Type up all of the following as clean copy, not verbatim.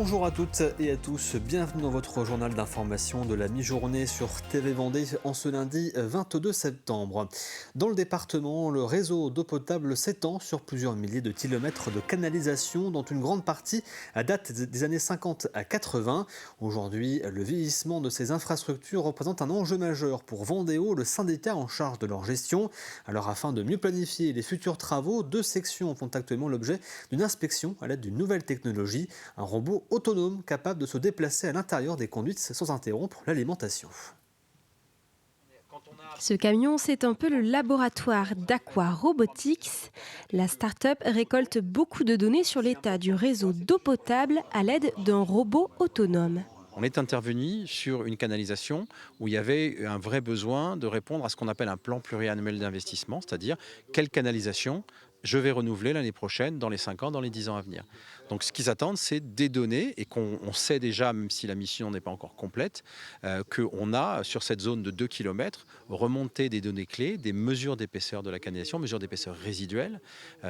Bonjour à toutes et à tous, bienvenue dans votre journal d'information de la mi-journée sur TV Vendée en ce lundi 22 septembre. Dans le département, le réseau d'eau potable s'étend sur plusieurs milliers de kilomètres de canalisation dont une grande partie date des années 50 à 80. Aujourd'hui, le vieillissement de ces infrastructures représente un enjeu majeur pour Vendéo, le syndicat en charge de leur gestion. Alors afin de mieux planifier les futurs travaux, 2 sections font actuellement l'objet d'une inspection à l'aide d'une nouvelle technologie, un robot autonome capable de se déplacer à l'intérieur des conduites sans interrompre l'alimentation. Ce camion, c'est un peu le laboratoire d'Aqua Robotics. La start-up récolte beaucoup de données sur l'état du réseau d'eau potable à l'aide d'un robot autonome. On est intervenu sur une canalisation où il y avait un vrai besoin de répondre à ce qu'on appelle un plan pluriannuel d'investissement, c'est-à-dire quelle canalisation je vais renouveler l'année prochaine, dans les 5 ans, dans les 10 ans à venir. Donc ce qu'ils attendent, c'est des données et qu'on sait déjà, même si la mission n'est pas encore complète, qu'on a sur cette zone de 2 km remonté des données clés, des mesures d'épaisseur de la canalisation, mesures d'épaisseur résiduelle,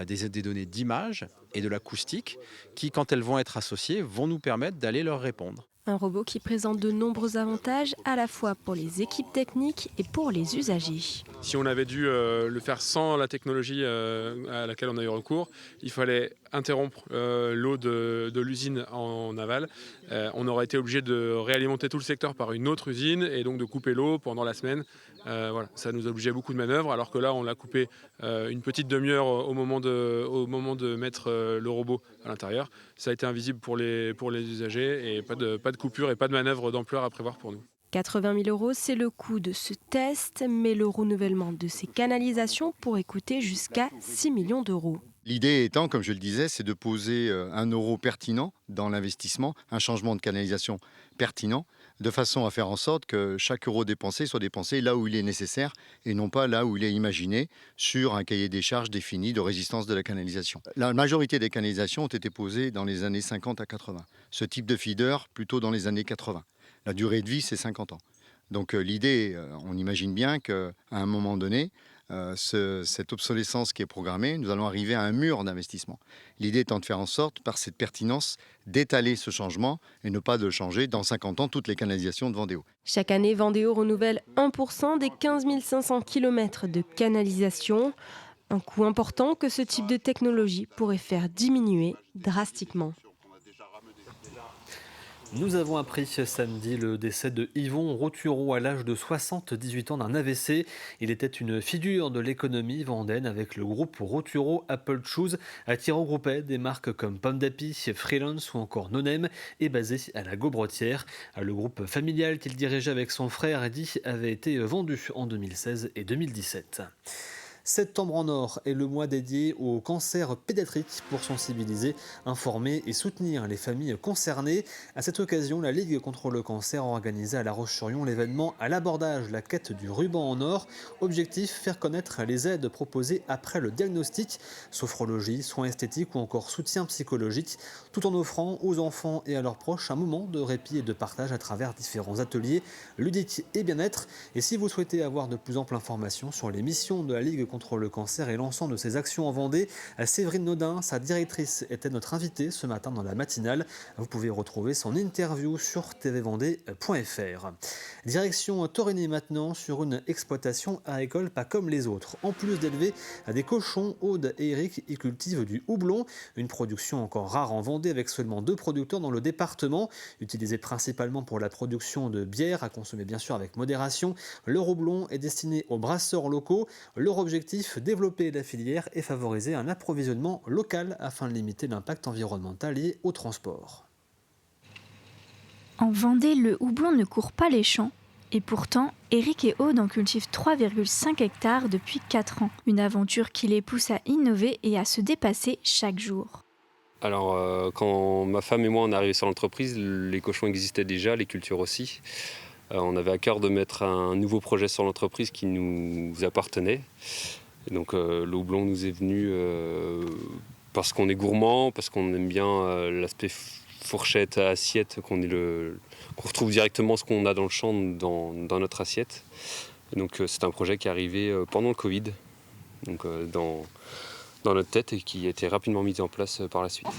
des données d'image et de l'acoustique qui, quand elles vont être associées, vont nous permettre d'aller leur répondre. Un robot qui présente de nombreux avantages à la fois pour les équipes techniques et pour les usagers. Si on avait dû le faire sans la technologie à laquelle on a eu recours, il fallait interrompre l'eau de l'usine en aval. On aurait été obligé de réalimenter tout le secteur par une autre usine et donc de couper l'eau pendant la semaine. Voilà, ça nous obligeait beaucoup de manœuvres, alors que là on l'a coupé une petite demi-heure au moment de mettre le robot à l'intérieur. Ça a été invisible pour les usagers et pas de coupure et pas de manœuvre d'ampleur à prévoir pour nous. 80 000 €, c'est le coût de ce test, mais le renouvellement de ces canalisations pourrait coûter jusqu'à 6 millions d'euros. L'idée étant, comme je le disais, c'est de poser un euro pertinent dans l'investissement, un changement de canalisation pertinent, de façon à faire en sorte que chaque euro dépensé soit dépensé là où il est nécessaire et non pas là où il est imaginé sur un cahier des charges défini de résistance de la canalisation. La majorité des canalisations ont été posées dans les années 50 à 80. Ce type de feeder plutôt dans les années 80. La durée de vie, c'est 50 ans. Donc l'idée, on imagine bien qu'à un moment donné, cette obsolescence qui est programmée, nous allons arriver à un mur d'investissement. L'idée étant de faire en sorte, par cette pertinence, d'étaler ce changement et ne pas de changer dans 50 ans toutes les canalisations de Vendéo. Chaque année, Vendéo renouvelle 1% des 15 500 km de canalisation. Un coût important que ce type de technologie pourrait faire diminuer drastiquement. Nous avons appris samedi le décès de Yvon Rothureau à l'âge de 78 ans d'un AVC. Il était une figure de l'économie vendaine avec le groupe Rothureau Apple Shoes qui regroupait des marques comme Pomme d'Api, Freelance ou encore Nonem et basé à la Gaubretière. Le groupe familial qu'il dirigeait avec son frère Eddy avait été vendu en 2016 et 2017. Septembre en or est le mois dédié au cancer pédiatrique pour sensibiliser, informer et soutenir les familles concernées. À cette occasion, la Ligue contre le cancer a organisé à La Roche-sur-Yon l'événement à l'abordage, la quête du ruban en or. Objectif, faire connaître les aides proposées après le diagnostic, sophrologie, soins esthétiques ou encore soutien psychologique, tout en offrant aux enfants et à leurs proches un moment de répit et de partage à travers différents ateliers ludiques et bien-être. Et si vous souhaitez avoir de plus amples informations sur les missions de la Ligue contre le cancer et l'ensemble de ses actions en Vendée, Séverine Naudin, sa directrice, était notre invitée ce matin dans la matinale. Vous pouvez retrouver son interview sur tvvendée.fr. Direction Torigny maintenant, sur une exploitation agricole pas comme les autres. En plus d'élever des cochons, Aude et Eric y cultivent du houblon, une production encore rare en Vendée avec seulement 2 producteurs dans le département, utilisé principalement pour la production de bière à consommer bien sûr avec modération. Le houblon est destiné aux brasseurs locaux. Leur objectif, développer la filière et favoriser un approvisionnement local afin de limiter l'impact environnemental lié au transport. En Vendée, le houblon ne court pas les champs. Et pourtant, Eric et Aude en cultivent 3,5 hectares depuis 4 ans. Une aventure qui les pousse à innover et à se dépasser chaque jour. Alors, quand ma femme et moi on est arrivés sur l'entreprise, les cochons existaient déjà, les cultures aussi. On avait à cœur de mettre un nouveau projet sur l'entreprise qui nous appartenait. Et donc le houblon nous est venu parce qu'on est gourmand, parce qu'on aime bien l'aspect fourchette, assiette, qu'on retrouve directement ce qu'on a dans le champ dans notre assiette. Et donc c'est un projet qui est arrivé pendant le Covid, donc dans notre tête et qui a été rapidement mis en place par la suite.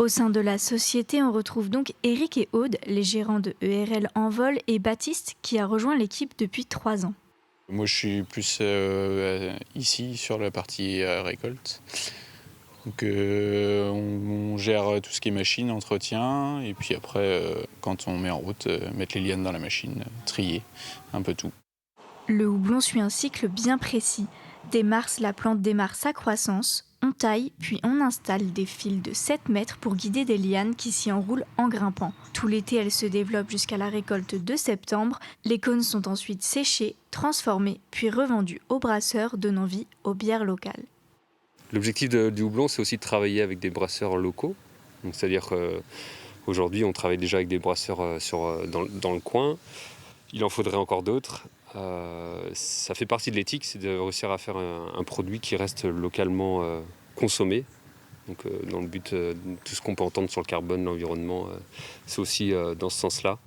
Au sein de la société, on retrouve donc Eric et Aude, les gérants de ERL Envol, et Baptiste, qui a rejoint l'équipe depuis 3 ans. Moi, je suis plus ici sur la partie récolte. Donc, on gère tout ce qui est machine, entretien, et puis après, quand on met en route, mettre les lianes dans la machine, trier, un peu tout. Le houblon suit un cycle bien précis. Dès mars, la plante démarre sa croissance. On taille, puis on installe des fils de 7 mètres pour guider des lianes qui s'y enroulent en grimpant. Tout l'été, elles se développent jusqu'à la récolte de septembre. Les cônes sont ensuite séchés, transformés, puis revendus aux brasseurs, donnant vie aux bières locales. L'objectif du houblon, c'est aussi de travailler avec des brasseurs locaux. Donc, c'est-à-dire qu'aujourd'hui, on travaille déjà avec des brasseurs dans le coin. Il en faudrait encore d'autres. Ça fait partie de l'éthique, c'est de réussir à faire un produit qui reste localement consommé. Donc, dans le but de tout ce qu'on peut entendre sur le carbone, l'environnement, c'est aussi dans ce sens-là.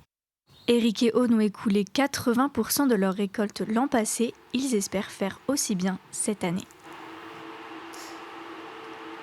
Eric et Aude ont écoulé 80% de leur récolte l'an passé. Ils espèrent faire aussi bien cette année.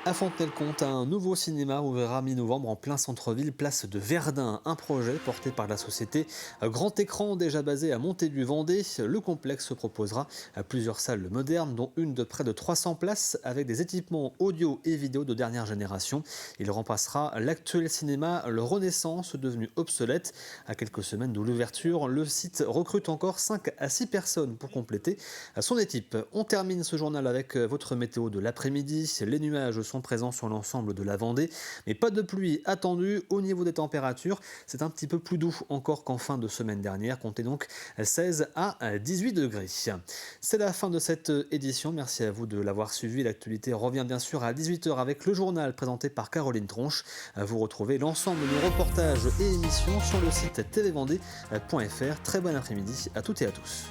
À Fontenay-le-Comte, un nouveau cinéma ouvrira mi-novembre en plein centre-ville, place de Verdun. Un projet porté par la société Grand Écran, déjà basé à Montaigu-Vendée. Le complexe proposera plusieurs salles modernes, dont une de près de 300 places avec des équipements audio et vidéo de dernière génération. Il remplacera l'actuel cinéma Le Renaissance, devenu obsolète. À quelques semaines de l'ouverture, le site recrute encore 5 à 6 personnes pour compléter son équipe. On termine ce journal avec votre météo de l'après-midi. Les nuages sont présents sur l'ensemble de la Vendée, mais pas de pluie attendue. Au niveau des températures, c'est un petit peu plus doux encore qu'en fin de semaine dernière, comptez donc 16 à 18 degrés. C'est la fin de cette édition, merci à vous de l'avoir suivi. L'actualité revient bien sûr à 18h avec le journal présenté par Caroline Tronche. Vous retrouvez l'ensemble de nos reportages et émissions sur le site tvvendée.fr. Très bon après-midi à toutes et à tous.